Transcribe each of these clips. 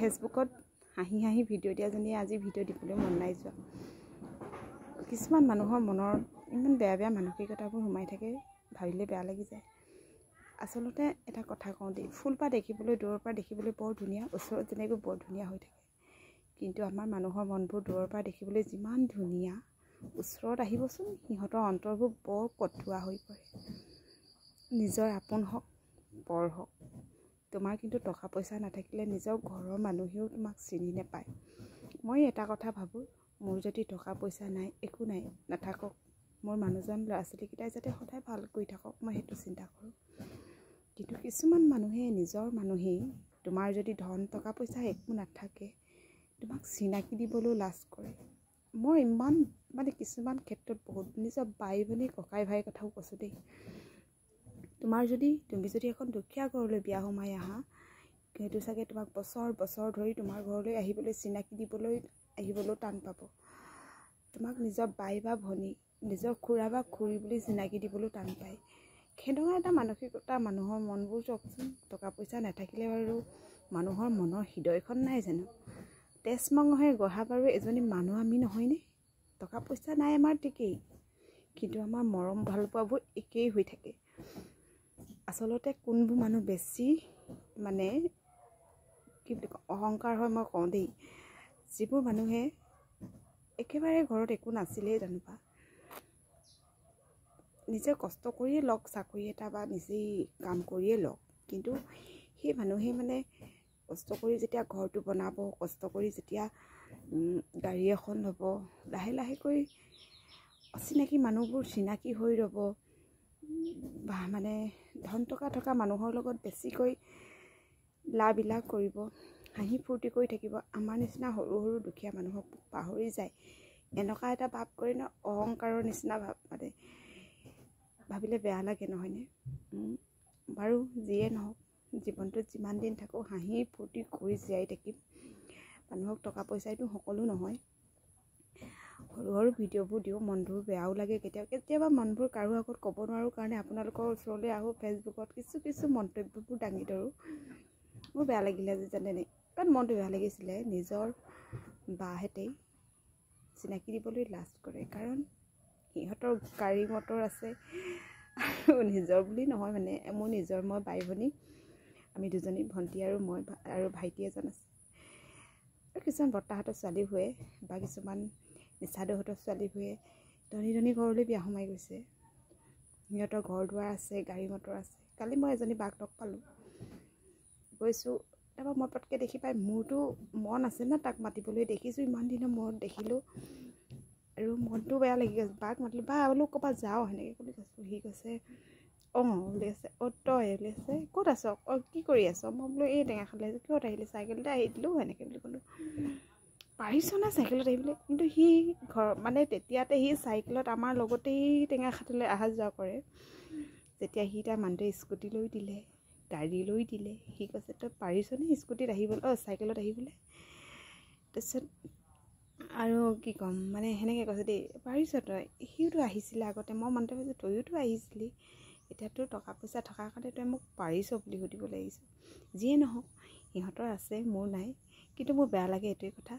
ফেচবুকত হাঁহি হাঁহি ভিডিঅ' দিয়াজনীয়ে আজি ভিডিঅ' দিবলৈ মন নাই যোৱা। কিছুমান মানুহৰ মনৰ ইমান বেয়া বেয়া মানসিকতাবোৰ সোমাই থাকে, ভাবিলে বেয়া লাগি যায়। আচলতে এটা কথা কওঁ দেই, ফুলপাহ দেখিবলৈ দূৰৰ পৰা দেখিবলৈ বৰ ধুনীয়া, ওচৰত যেনেকৈ বৰ ধুনীয়া হৈ থাকে, কিন্তু আমাৰ মানুহৰ মনবোৰ দূৰৰ পৰা দেখিবলৈ যিমান ধুনীয়া, ওচৰত আহিবচোন সিহঁতৰ অন্তৰবোৰ বৰ কঠুৱা হৈ পৰে। নিজৰ আপোন হওক পৰ হওক, তোমাৰ কিন্তু টকা পইচা নাথাকিলে নিজৰ ঘৰৰ মানুহেও তোমাক চিনি নাপায়। মই এটা কথা ভাবোঁ, মোৰ যদি টকা পইচা নাই, একো নাই, নাথাকক, মোৰ মানুহজন ল'ৰা ছোৱালীকেইটাই যাতে সদায় ভাল কৰি থাকক, মই সেইটো চিন্তা কৰোঁ। কিন্তু কিছুমান মানুহে নিজৰ মানুহেই, তোমাৰ যদি ধন টকা পইচা একো নাথাকে, তোমাক চিনাকি দিবলৈও লাজ কৰে। মই ইমান কিছুমান ক্ষেত্ৰত বহুত নিজৰ বাই ভনী ককাই ভাইৰ কথাও কৈছোঁ দেই। তুমি যদি এখন দুখীয়া ঘৰলৈ বিয়া সোমাই আহা, সেইটো চাগে তোমাক বছৰ বছৰ ধৰি তোমাৰ ঘৰলৈ আহিবলৈ চিনাকি আহিবলৈও টান পাব। তোমাক নিজৰ বাই বা ভনী, নিজৰ খুৰা বা খুৰী বুলি চিনাকি দিবলৈও টান পায়। সেইদৰে এটা মানসিকতা মানুহৰ মনবোৰ চাওকচোন। টকা পইচা নাথাকিলে বাৰু মানুহৰ মনৰ হৃদয়খন নাই জানো? তেজ মঙহে গঢ়া বাৰু এজনী মানুহ আমি নহয়নে? টকা পইচা নাই আমাৰ ঠিকেই, কিন্তু আমাৰ মৰম ভাল পোৱাবোৰ একেই হৈ থাকে। আচলতে কোনবোৰ মানুহ বেছি কি বুলি কওঁ, অহংকাৰ হয় মই কওঁ দেই, যিবোৰ মানুহে একেবাৰে ঘৰত একো নাছিলেই জানোবা, নিজে কষ্ট কৰিয়ে লওক চাকৰি এটা বা নিজেই কাম কৰিয়ে লওক, কিন্তু সেই মানুহে কষ্ট কৰি যেতিয়া ঘৰটো বনাব, কষ্ট কৰি যেতিয়া গাড়ী এখন ল'ব, লাহে লাহেকৈ অচিনাকি মানুহবোৰ চিনাকি হৈ ৰ'ব, বা ধন টকা থকা মানুহৰ লগত বেছিকৈ লাবিলাক কৰিব, হাঁহি ফূৰ্তি কৰি থাকিব। আমাৰ নিচিনা সৰু সৰু দুখীয়া মানুহক পাহৰি যায়। এনেকুৱা এটা ভাৱ কৰে ন, অহংকাৰৰ নিচিনা ভাৱ, ভাবিলে বেয়া লাগে নহয়নে? বাৰু যিয়ে নহওক, জীৱনটোত যিমান দিন থাকোঁ হাঁহি ফূৰ্তি কৰি জীয়াই থাকিম। মানুহক টকা পইচাইতো সকলো নহয়। সৰু সৰু ভিডিঅ'বোৰ দিওঁ, মনবোৰ বেয়াও লাগে কেতিয়াবা মনবোৰ কাৰো আগত ক'ব নোৱাৰোঁ কাৰণে আপোনালোকৰ ওচৰলৈ আহোঁ, ফেচবুকত কিছু মন্তব্যবোৰ দাঙি ধৰোঁ। মোৰ বেয়া লাগিলে আজি জানেনে, কাৰণ মনটো বেয়া লাগিছিলে। নিজৰ বাহঁতেই চিনাকি দিবলৈ লাজ কৰে, কাৰণ সিহঁতৰ গাড়ী মটৰ আছে, আৰু নিজৰ বুলি নহয় মোৰ নিজৰ মই বাই ভনী, আমি দুজনী, ভণ্টি আৰু মই আৰু ভাইটি এজন আছে। আৰু কিছুমান বৰ্তাহঁতৰ ছোৱালী হৈ বা কিছুমান নিচাদহঁতৰ ছোৱালী হৈ ধনী ধনী ঘৰলৈ বিয়া সোমাই গৈছে। সিহঁতৰ ঘৰ দুৱাৰ আছে, গাড়ী মটৰ আছে। কালি মই এজনী বাক লগ পালোঁ, গৈছোঁ, তাৰপৰা মই পটকৈ দেখি পাই মোৰতো মন আছে ন তাক মাতিবলৈ, দেখিছোঁ ইমান দিনৰ মূৰত দেখিলোঁ আৰু মনটো বেয়া লাগি গৈছে। বাক মাতিলোঁ, বা বোলো ক'ৰবাত যাওঁ সেনেকৈ বুলি কৈছোঁ। সি কৈছে উলিয়াইছে, তই উলিয়াইছে, ক'ত আছ? কি কৰি আছ? মই বোলো এই টেঙাখালে। কিহত আহিলি? চাইকেলতে আহি দিলোঁ সেনেকৈ বুলি ক'লোঁ। পাৰিছ না চাইকেলত আহিবলৈ? কিন্তু সি তেতিয়াতে সি চাইকেলত আমাৰ লগতেই টেঙাখাটলৈ অহা যোৱা কৰে। যেতিয়া সি তাৰ মানুহটোৱে স্কুটি লৈ দিলে, গাড়ী লৈ দিলে, সি কৈছে তই পাৰিছনে স্কুটিত আহিবলৈ, চাইকেলত আহিবলৈ? তাৰপিছত আৰু কি ক'ম, সেনেকৈ কৈছে দেই, পাৰিছ তই, সিওতো আহিছিলে আগতে। মই মনতে ভাবিছোঁ তইয়োতো আহিছিলি, এতিয়া তোৰ টকা পইচা থকাৰ কাৰণে তই মোক পাৰিছ বুলি সুধিব লাগিছোঁ। যিয়ে নহওক, সিহঁতৰ আছে, মোৰ নাই। কিন্তু মোৰ বেয়া লাগে এইটোৱে কথা,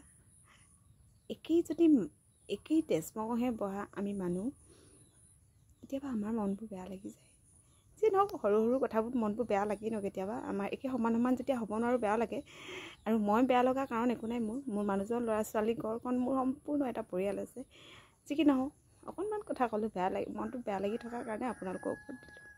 একেই তেজমঙহে বহা আমি মানুহ, কেতিয়াবা আমাৰ মনবোৰ বেয়া লাগি যায়। যিয়ে নহওক, সৰু সৰু কথাবোৰ মনবোৰ বেয়া লাগি ন কেতিয়াবা। আমাৰ একে সমান যেতিয়া হ'ব নোৱাৰোঁ বেয়া লাগে। আৰু মই বেয়া লগা কাৰণ একো নাই। মোৰ মানুহজন, ল'ৰা ছোৱালী, ঘৰখন, মোৰ সম্পূৰ্ণ এটা পৰিয়াল আছে। যি কি নহওক, অকণমান কথা ক'লোঁ, বেয়া লাগে, মনটো বেয়া লাগি থকাৰ কাৰণে আপোনালোকৰ ওপৰত দিলোঁ।